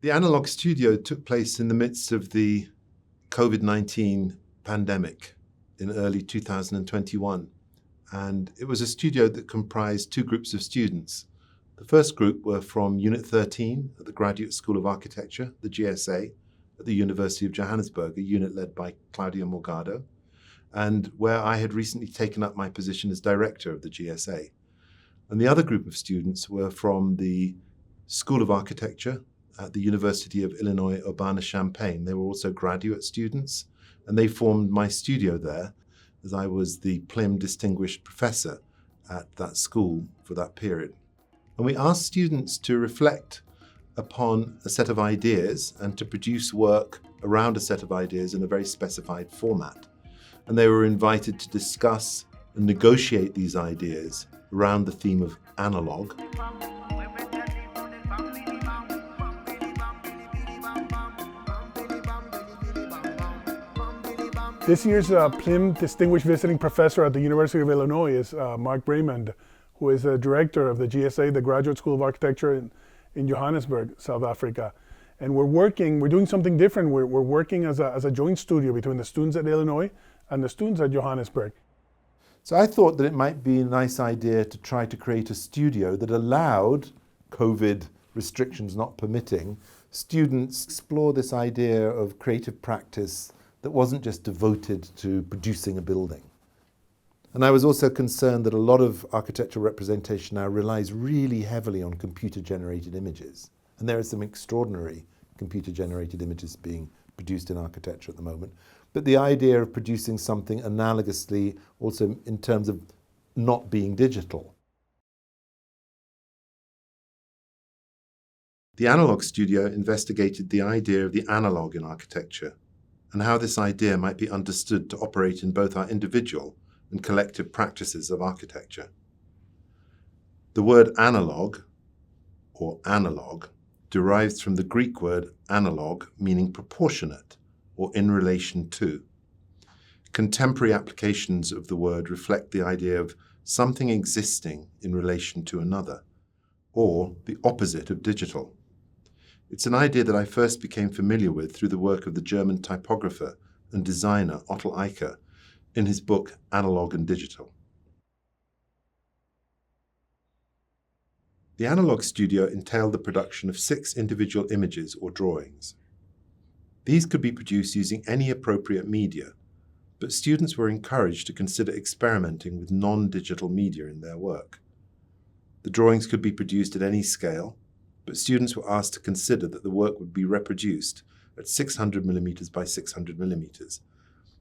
The Analog Studio took place in the midst of the COVID-19 pandemic in early 2021. And it was a studio that comprised two groups of students. The first group were from Unit 13 at the Graduate School of Architecture, the GSA, at the University of Johannesburg, a unit led by Claudia Morgado, and where I had recently taken up my position as director of the GSA. And the other group of students were from the School of Architecture at the University of Illinois Urbana-Champaign. They were also graduate students, and they formed my studio there, as I was the PLIM Distinguished Professor at that school for that period. And we asked students to reflect upon a set of ideas and to produce work around a set of ideas in a very specified format. And they were invited to discuss and negotiate these ideas around the theme of analog. This year's PLIM Distinguished Visiting Professor at the University of Illinois is Mark Bremond, who is the director of the GSA, the Graduate School of Architecture in Johannesburg, South Africa. And we're doing something different. We're working as a joint studio between the students at Illinois and the students at Johannesburg. So I thought that it might be a nice idea to try to create a studio that allowed, COVID restrictions not permitting, students explore this idea of creative practice that wasn't just devoted to producing a building. And I was also concerned that a lot of architectural representation now relies really heavily on computer-generated images. And there are some extraordinary computer-generated images being produced in architecture at the moment. But the idea of producing something analogously also in terms of not being digital. The Analog Studio investigated the idea of the analog in architecture and how this idea might be understood to operate in both our individual and collective practices of architecture. The word analog, or analog, derives from the Greek word analog, meaning proportionate or in relation to. Contemporary applications of the word reflect the idea of something existing in relation to another, or the opposite of digital. It's an idea that I first became familiar with through the work of the German typographer and designer Otto Eicher in his book Analog and Digital. The Analog Studio entailed the production of 6 individual images or drawings. These could be produced using any appropriate media, but students were encouraged to consider experimenting with non-digital media in their work. The drawings could be produced at any scale, but students were asked to consider that the work would be reproduced at 600 mm by 600 mm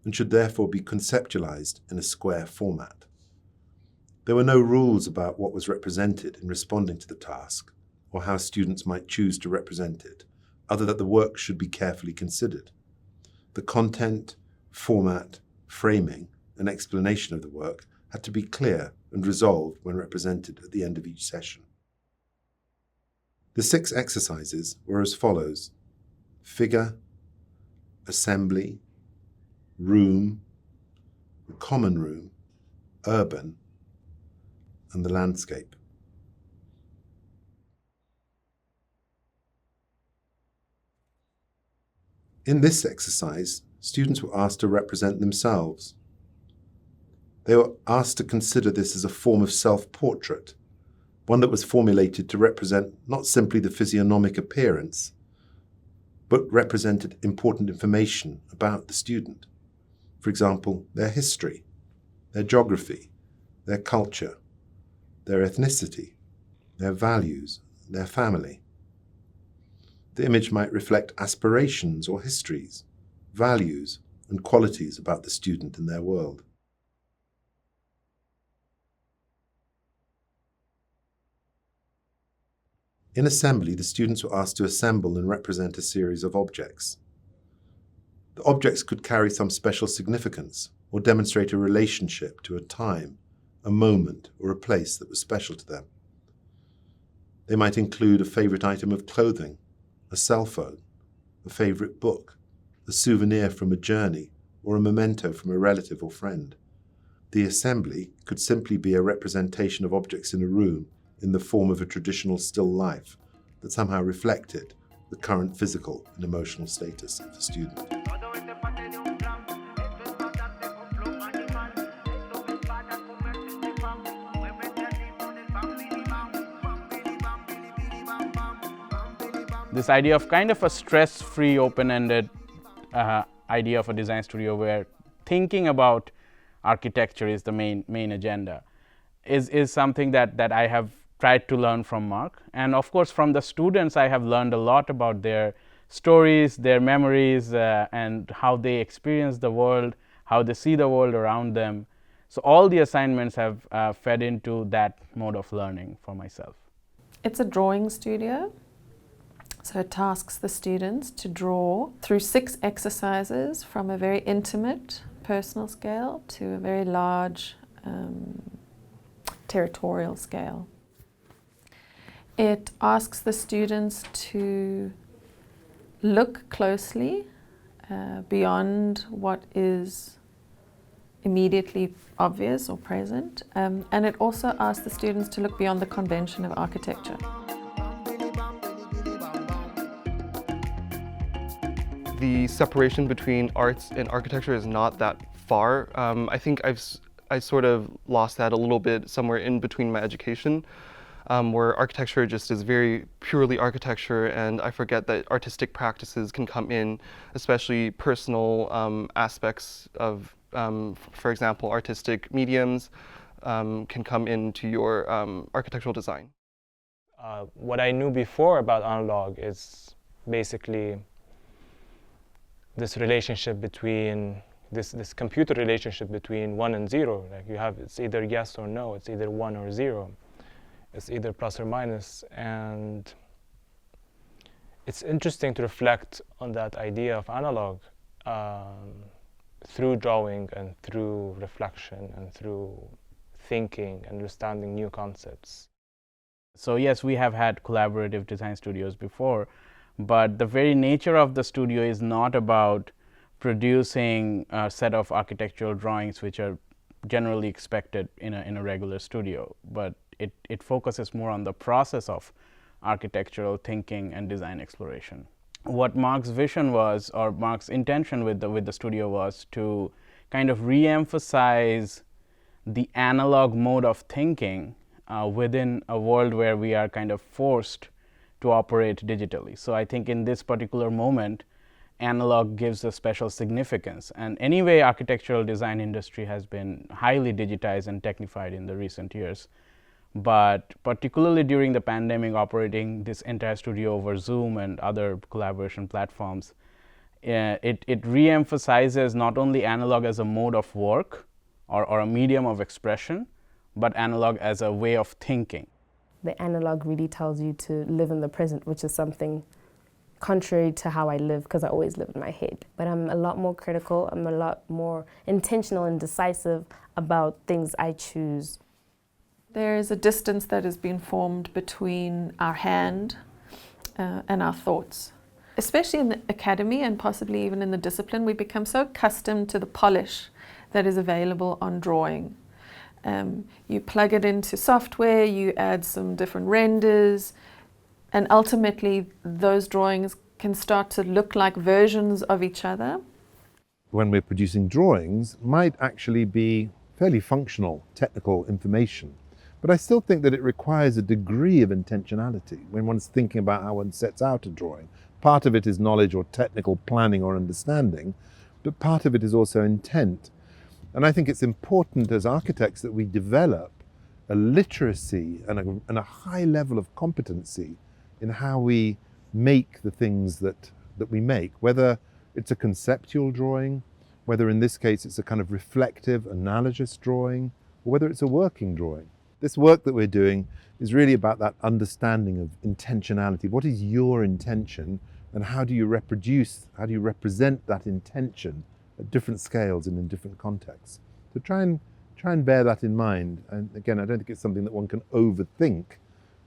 and should therefore be conceptualized in a square format. There were no rules about what was represented in responding to the task or how students might choose to represent it, other than the work should be carefully considered. The content, format, framing, and explanation of the work had to be clear and resolved when represented at the end of each session. The 6 exercises were as follows: figure, assembly, room, the common room, urban, and the landscape. In this exercise, students were asked to represent themselves. They were asked to consider this as a form of self-portrait, one that was formulated to represent not simply the physiognomic appearance, but represented important information about the student. For example, their history, their geography, their culture, their ethnicity, their values, their family. The image might reflect aspirations or histories, values, and qualities about the student and their world. In assembly, the students were asked to assemble and represent a series of objects. The objects could carry some special significance or demonstrate a relationship to a time, a moment, or a place that was special to them. They might include a favorite item of clothing, a cell phone, a favorite book, a souvenir from a journey, or a memento from a relative or friend. The assembly could simply be a representation of objects in a room in the form of a traditional still life that somehow reflected the current physical and emotional status of the student. This idea of kind of a stress-free, open-ended idea of a design studio where thinking about architecture is the main agenda is something that I have tried to learn from Mark. And of course from the students I have learned a lot about their stories, their memories, and how they experience the world, how they see the world around them. So all the assignments have fed into that mode of learning for myself. It's a drawing studio. So it tasks the students to draw through 6 exercises from a very intimate personal scale to a very large territorial scale. It asks the students to look closely beyond what is immediately obvious or present, and it also asks the students to look beyond the convention of architecture. The separation between arts and architecture is not that far. I think I sort of lost that a little bit somewhere in between my education, where architecture just is very purely architecture, and I forget that artistic practices can come in, especially personal aspects of, for example, artistic mediums can come into your architectural design. What I knew before about analog is basically this relationship between this computer relationship between 1 and 0. Like you have, it's either yes or no, it's either 1 or 0, it's either plus or minus. And it's interesting to reflect on that idea of analog through drawing and through reflection and through thinking, understanding new concepts. So yes, we have had collaborative design studios before, but the very nature of the studio is not about producing a set of architectural drawings which are generally expected in a regular studio, but it focuses more on the process of architectural thinking and design exploration. What Mark's vision was, or Mark's intention with the studio, was to kind of re-emphasize the analog mode of thinking within a world where we are kind of forced to operate digitally. So I think in this particular moment, analog gives a special significance. And anyway, architectural design industry has been highly digitized and technified in the recent years. But particularly during the pandemic, operating this entire studio over Zoom and other collaboration platforms, it re-emphasizes not only analog as a mode of work or a medium of expression, but analog as a way of thinking. The analog really tells you to live in the present, which is something contrary to how I live, because I always live in my head. But I'm a lot more critical, I'm a lot more intentional and decisive about things I choose. There is a distance that has been formed between our hand and our thoughts. Especially in the academy and possibly even in the discipline, we become so accustomed to the polish that is available on drawing. You plug it into software, you add some different renders, and ultimately those drawings can start to look like versions of each other. When we're producing drawings, might actually be fairly functional, technical information. But I still think that it requires a degree of intentionality when one's thinking about how one sets out a drawing. Part of it is knowledge or technical planning or understanding, but part of it is also intent. And I think it's important as architects that we develop a literacy and a high level of competency in how we make the things that we make, whether it's a conceptual drawing, whether in this case it's a kind of reflective, analogous drawing, or whether it's a working drawing. This work that we're doing is really about that understanding of intentionality. What is your intention, and how do you represent that intention at different scales and in different contexts? So try and bear that in mind. And again, I don't think it's something that one can overthink,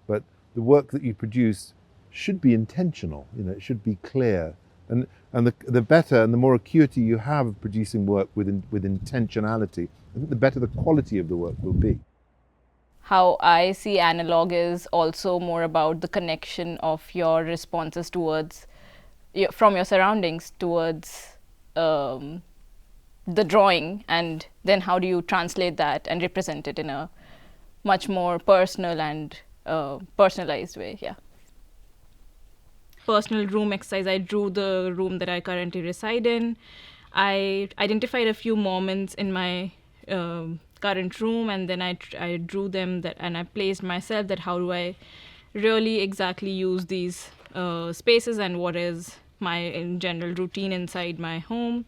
but the work that you produce should be intentional. It should be clear. And the better and the more acuity you have of producing work with intentionality, I think the better the quality of the work will be. how I see analog is also more about the connection of your responses towards from your surroundings towards the drawing, and then how do you translate that and represent it in a much more personal and personalized way. Yeah. Personal room exercise, I drew the room that I currently reside in. I identified a few moments in my current room, and then I drew them and I placed myself that how do I really exactly use these spaces and what is my in general routine inside my home.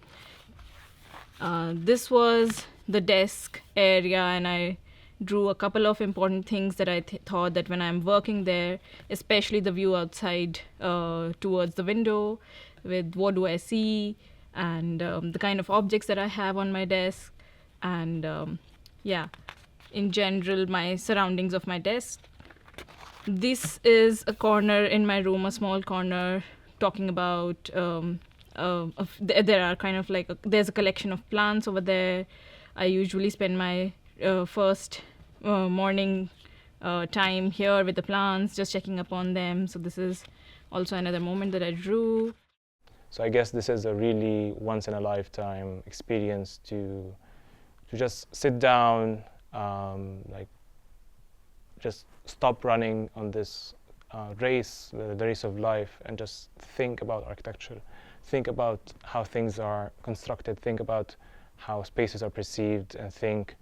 This was the desk area, and I drew a couple of important things that I thought that when I'm working there, especially the view outside towards the window with what do I see, and the kind of objects that I have on my desk, and yeah, in general, my surroundings of my desk. This is a corner in my room, a small corner, talking about there are kind of like there's a collection of plants over there. I usually spend my first morning time here with the plants, just checking upon them. So this is also another moment that I drew. So I guess this is a really once in a lifetime experience to just sit down, like just stop running on this race, the race of life, and just think about architecture, think about how things are constructed, think about how spaces are perceived, and think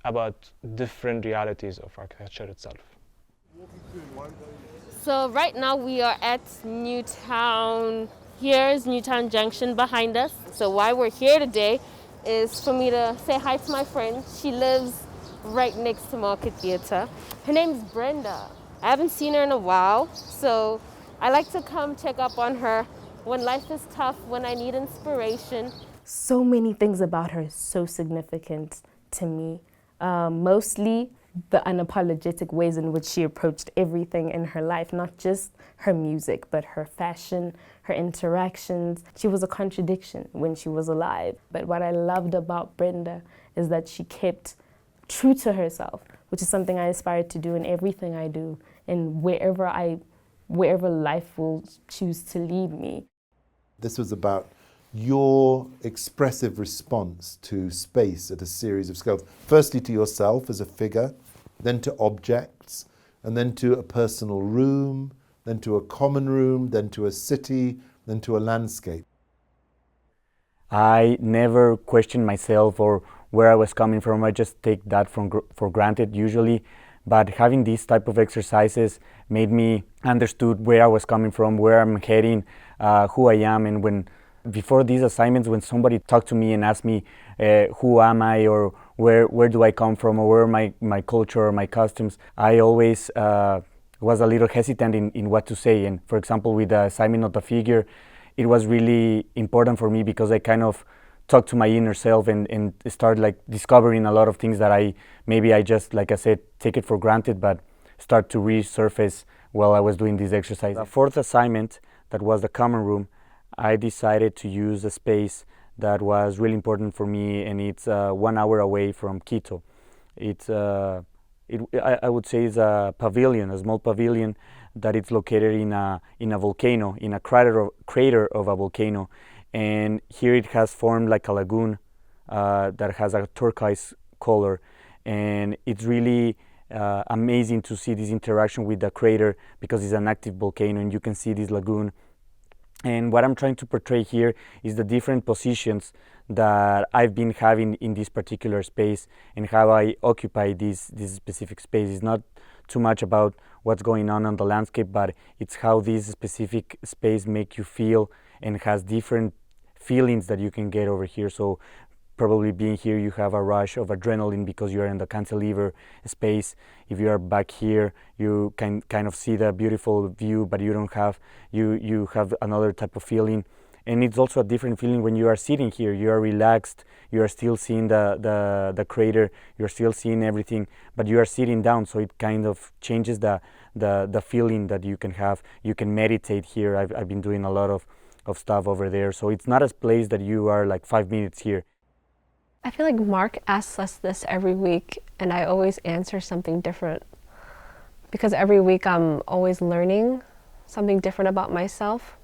about different realities of architecture itself. So right now we are at Newtown. Here is Newtown Junction behind us. So why we're here today is for me to say hi to my friend. She lives right next to Market Theatre. Her name's Brenda. I haven't seen her in a while, so I like to come check up on her when life is tough, when I need inspiration. So many things about her is so significant to me. Mostly the unapologetic ways in which she approached everything in her life, not just her music, but her fashion, her interactions. She was a contradiction when she was alive. But what I loved about Brenda is that she kept true to herself, which is something I aspire to do in everything I do and wherever life will choose to lead me. This was about your expressive response to space at a series of scales. Firstly to yourself as a figure, then to objects, and then to a personal room, then to a common room, then to a city, then to a landscape. I never questioned myself or where I was coming from. I just take that for granted usually. But having these type of exercises made me understood where I was coming from, where I'm heading, who I am. And before these assignments, when somebody talked to me and asked me who am I, or where do I come from, or where my culture or my customs, I always was a little hesitant in what to say. And for example, with the assignment of the figure, it was really important for me because I kind of talked to my inner self and started like discovering a lot of things that I just, like I said, take it for granted, but start to resurface while I was doing this exercise. The fourth assignment, that was the common room, I decided to use a space that was really important for me, and it's 1 hour away from Quito. It's I would say it's a pavilion, a small pavilion that it's located in a volcano, in a crater of a volcano, and here it has formed like a lagoon that has a turquoise color, and it's really amazing to see this interaction with the crater because it's an active volcano and you can see this lagoon. And what I'm trying to portray here is the different positions that I've been having in this particular space and how I occupy this specific space. It's not too much about what's going on the landscape, but it's how this specific space make you feel and has different feelings that you can get over here. So probably being here, you have a rush of adrenaline because you're in the cantilever space. If you are back here, you can kind of see the beautiful view, but you have another type of feeling. And it's also a different feeling when you are sitting here. You are relaxed, you are still seeing the crater, you're still seeing everything, but you are sitting down, so it kind of changes the feeling that you can have. You can meditate here. I've been doing a lot of stuff over there, so it's not a place that you are like 5 minutes here. I feel like Mark asks us this every week, and I always answer something different. Because every week I'm always learning something different about myself.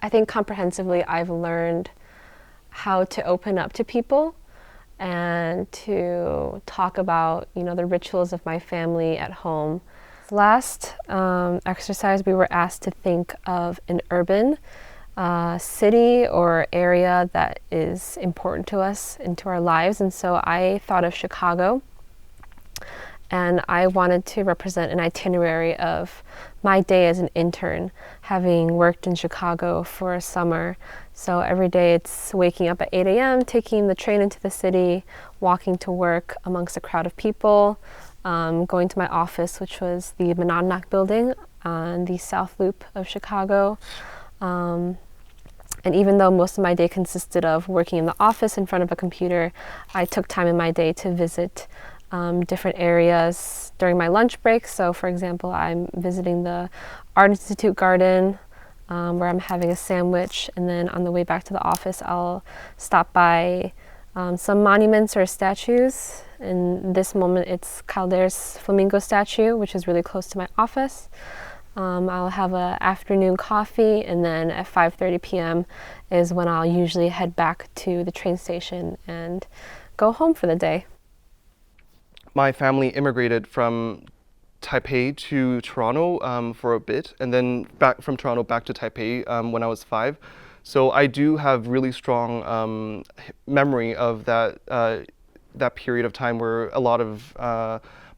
I think comprehensively I've learned how to open up to people and to talk about, the rituals of my family at home. Last exercise, we were asked to think of an urban city or area that is important to us into our lives, and so I thought of Chicago, and I wanted to represent an itinerary of my day as an intern, having worked in Chicago for a summer. So every day it's waking up at 8 a.m., taking the train into the city, walking to work amongst a crowd of people, going to my office, which was the Monadnock building on the South Loop of Chicago. And even though most of my day consisted of working in the office in front of a computer, I took time in my day to visit different areas during my lunch break. So for example, I'm visiting the Art Institute garden, where I'm having a sandwich, and then on the way back to the office I'll stop by some monuments or statues. In this moment it's Calder's flamingo statue, which is really close to my office. I'll have an afternoon coffee, and then at 5:30 p.m. is when I'll usually head back to the train station and go home for the day. My family immigrated from Taipei to Toronto for a bit, and then back from Toronto back to Taipei when I was 5. So I do have really strong memory of that period of time where a lot of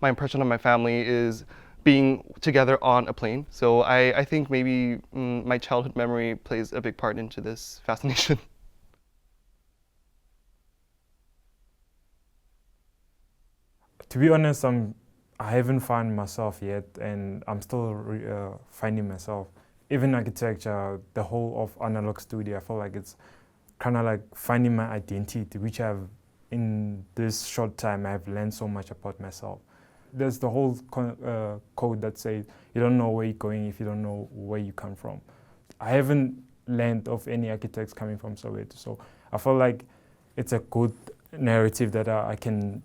my impression of my family is being together on a plane. So I think maybe my childhood memory plays a big part into this fascination. To be honest, I haven't found myself yet, and I'm still finding myself. Even architecture, the whole of Analog Studio, I feel like it's kind of like finding my identity, which in this short time, I've learned so much about myself. There's the whole code that says you don't know where you're going if you don't know where you come from. I haven't learned of any architects coming from Soweto, so I feel like it's a good narrative that I can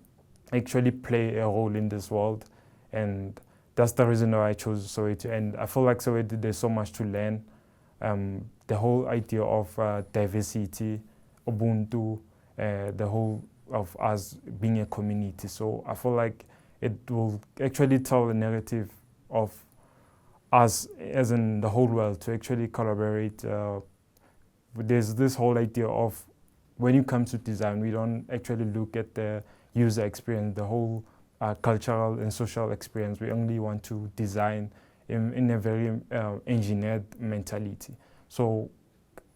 actually play a role in this world, and that's the reason why I chose Soweto. And I feel like Soweto, there's so much to learn. The whole idea of diversity, Ubuntu, the whole of us being a community. So I feel like it will actually tell a narrative of us as in the whole world to actually collaborate. There's this whole idea of when it comes to design, we don't actually look at the user experience, the whole cultural and social experience. We only want to design in a very engineered mentality. So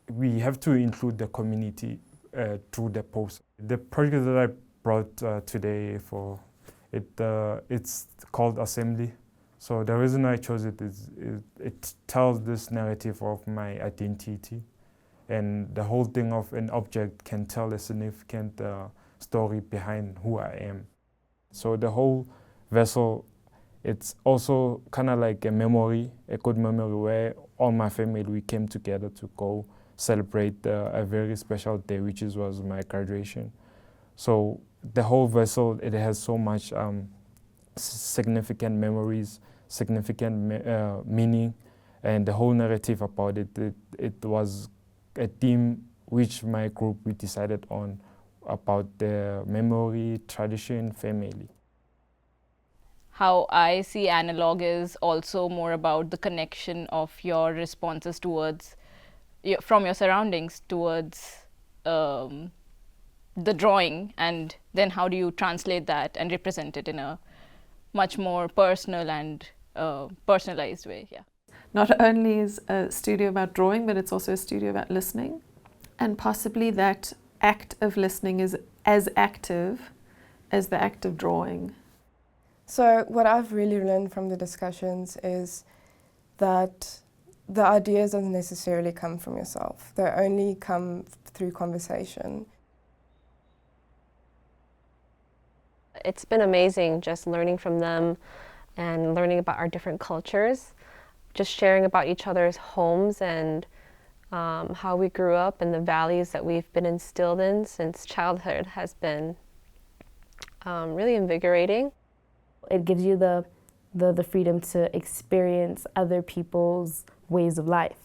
we have to include the community through the post. The project that I brought today for it's called Assembly. So the reason I chose it is it tells this narrative of my identity, and the whole thing of an object can tell a significant story behind who I am. So the whole vessel, it's also kind of like a memory, a good memory where all my family, we came together to go celebrate a very special day, which was my graduation. So the whole vessel, it has so much significant memories, significant meaning, and the whole narrative about it, it was a theme which my group, we decided on, about the memory, tradition, family. How I see Analog is also more about the connection of your responses towards, from your surroundings towards the drawing, and then how do you translate that and represent it in a much more personal and personalized way. Yeah. Not only is a studio about drawing, but it's also a studio about listening, and possibly that act of listening is as active as the act of drawing. So what I've really learned from the discussions is that the ideas don't necessarily come from yourself. They only come through conversation. It's been amazing just learning from them and learning about our different cultures, just sharing about each other's homes and how we grew up and the values that we've been instilled in since childhood has been really invigorating. It gives you the freedom to experience other people's ways of life.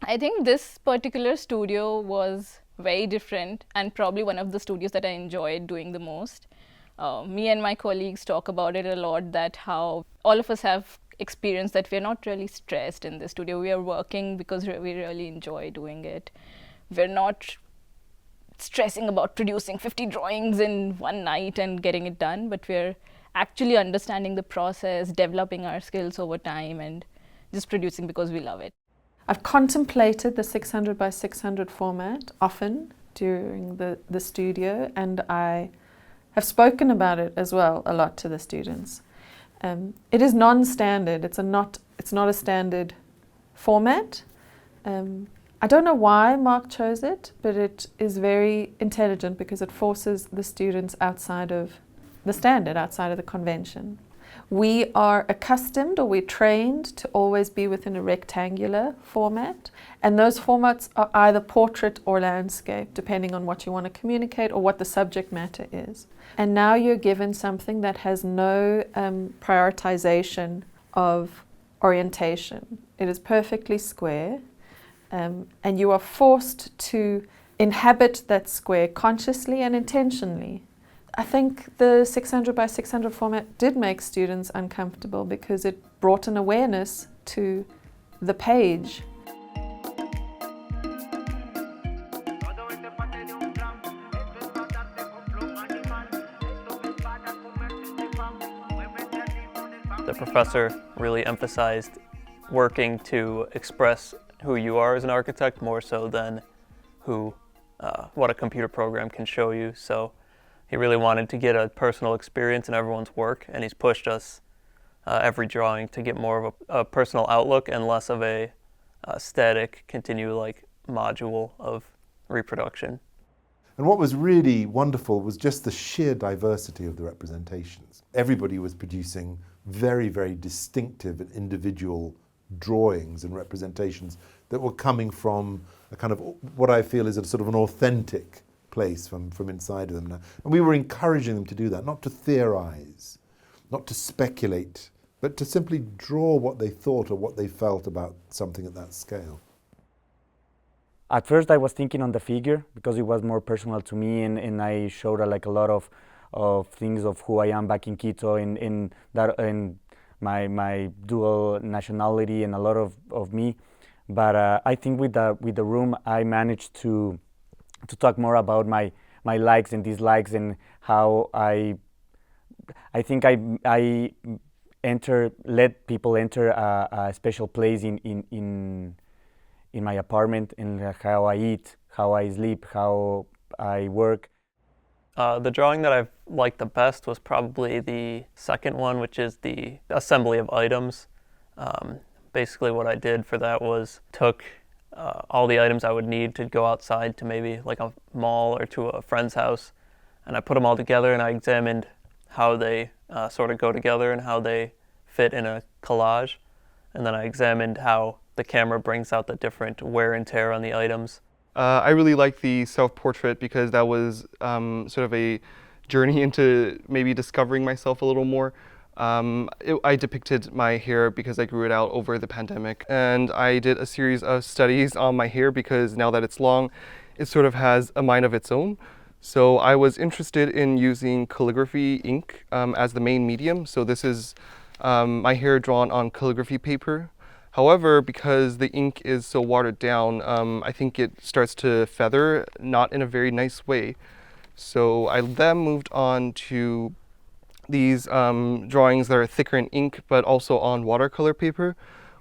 I think this particular studio was very different and probably one of the studios that I enjoyed doing the most. Me and my colleagues talk about it a lot, that how all of us have experienced that we're not really stressed in the studio. We are working because we really enjoy doing it. We're not stressing about producing 50 drawings in one night and getting it done, but we're actually understanding the process, developing our skills over time, and just producing because we love it. I've contemplated the 600 by 600 format often during the studio, and I have spoken about it as well a lot to the students. It is non-standard. It's not a standard format. I don't know why Mark chose it, but it is very intelligent because it forces the students outside of the standard, outside of the convention. We are accustomed, or we're trained to always be within a rectangular format, and those formats are either portrait or landscape, depending on what you want to communicate or what the subject matter is. And now you're given something that has no prioritization of orientation. It is perfectly square, and you are forced to inhabit that square consciously and intentionally. I think the 600 by 600 format did make students uncomfortable because it brought an awareness to the page. The professor really emphasized working to express who you are as an architect more so than what a computer program can show you. So he really wanted to get a personal experience in everyone's work, and he's pushed us every drawing to get more of a personal outlook and less of a static, continual module of reproduction. And what was really wonderful was just the sheer diversity of the representations. Everybody was producing very, very distinctive and individual drawings and representations that were coming from a kind of what I feel is a sort of an authentic place from inside of them now. And we were encouraging them to do that, not to theorize, not to speculate, but to simply draw what they thought or what they felt about something at that scale. At first I was thinking on the figure because it was more personal to me, and I showed a lot of things of who I am back in Quito, in my dual nationality and a lot of me. But I think with the room I managed to talk more about my likes and dislikes, and how I think I let people enter a special place in my apartment, and how I eat, how I sleep, how I work. The drawing that I've liked the best was probably the second one, which is the assembly of items. Basically what I did for that was took all the items I would need to go outside to maybe like a mall or to a friend's house, and I put them all together, and I examined how they sort of go together and how they fit in a collage, and then I examined how the camera brings out the different wear and tear on the items. I really like the self-portrait because that was sort of a journey into maybe discovering myself a little more. I depicted my hair because I grew it out over the pandemic, and I did a series of studies on my hair because now that it's long, it sort of has a mind of its own. So I was interested in using calligraphy ink as the main medium. So this is my hair drawn on calligraphy paper. However, because the ink is so watered down, I think it starts to feather, not in a very nice way. So I then moved on to these drawings that are thicker in ink, but also on watercolor paper,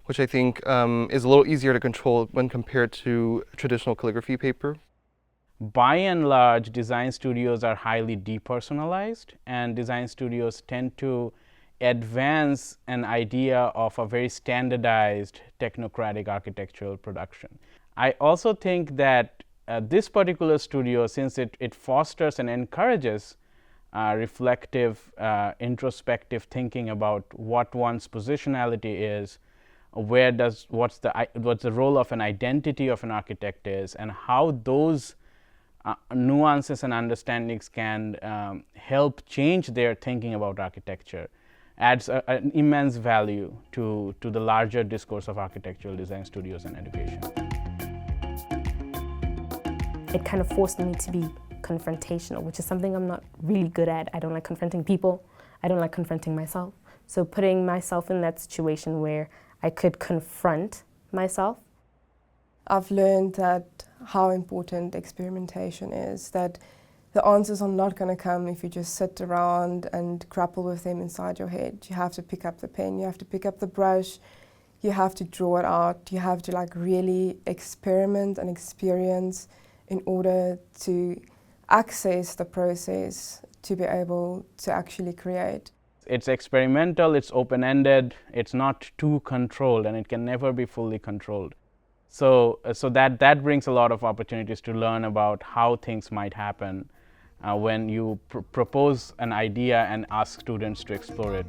which I think is a little easier to control when compared to traditional calligraphy paper. By and large, design studios are highly depersonalized, and design studios tend to advance an idea of a very standardized technocratic architectural production. I also think that this particular studio, since it fosters and encourages reflective, introspective thinking about what one's positionality is, what's the role of an identity of an architect is, and how those nuances and understandings can help change their thinking about architecture, adds an immense value to the larger discourse of architectural design studios and education. It kind of forced me to be confrontational, which is something I'm not really good at. I don't like confronting people. I don't like confronting myself. So putting myself in that situation where I could confront myself. I've learned that how important experimentation is, that the answers are not going to come if you just sit around and grapple with them inside your head. You have to pick up the pen, you have to pick up the brush, you have to draw it out, you have to like really experiment and experience in order to access the process to be able to actually create. It's experimental, it's open-ended, it's not too controlled, and it can never be fully controlled. So that brings a lot of opportunities to learn about how things might happen when you propose an idea and ask students to explore it.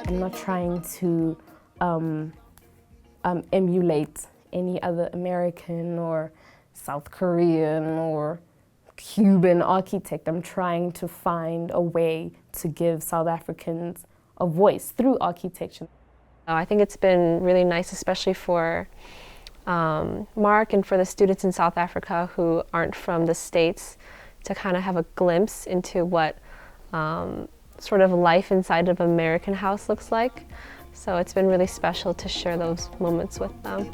I'm not trying to emulate any other American or South Korean or Cuban architect. I'm trying to find a way to give South Africans a voice through architecture. I think it's been really nice, especially for Mark and for the students in South Africa who aren't from the States, to kind of have a glimpse into what sort of life inside of an American house looks like. So it's been really special to share those moments with them.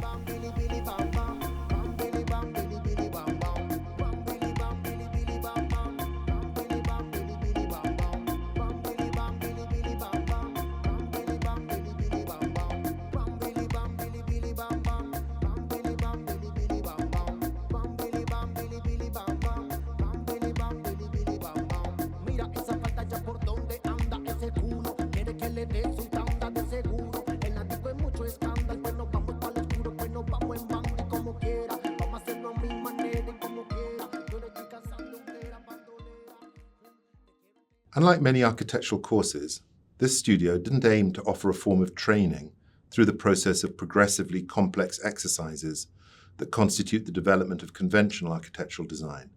Unlike many architectural courses, this studio didn't aim to offer a form of training through the process of progressively complex exercises that constitute the development of conventional architectural design,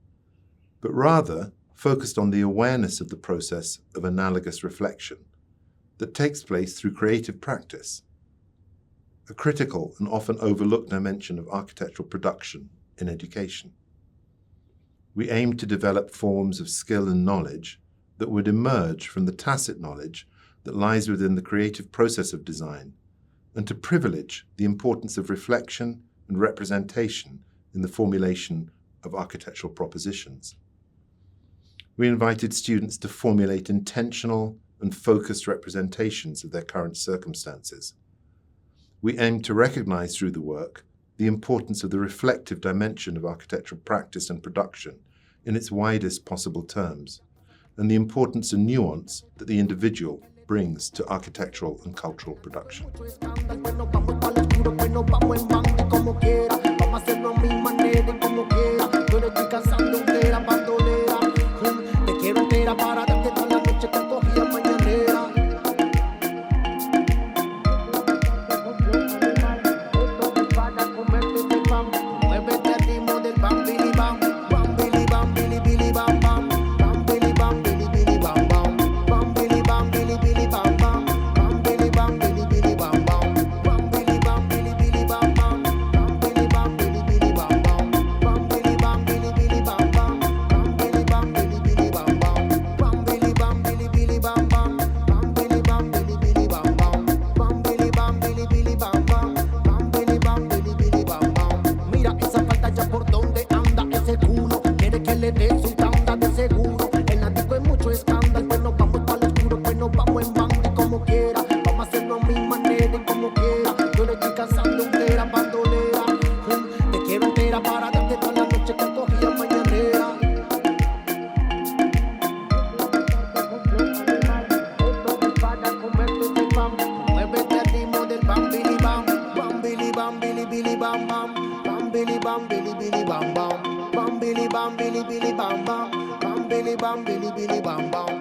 but rather focused on the awareness of the process of analogous reflection that takes place through creative practice, a critical and often overlooked dimension of architectural production in education. We aimed to develop forms of skill and knowledge that would emerge from the tacit knowledge that lies within the creative process of design, and to privilege the importance of reflection and representation in the formulation of architectural propositions. We invited students to formulate intentional and focused representations of their current circumstances. We aimed to recognize through the work the importance of the reflective dimension of architectural practice and production in its widest possible terms, and the importance and nuance that the individual brings to architectural and cultural production. Como quiera, vamos a hacerlo a mi manera y como quiera. Yo le estoy cansando, quiera abandonar. billy bam bam, bam billy bam bam bam, bam billy bam bam bam, bam billy bam billy bam bam.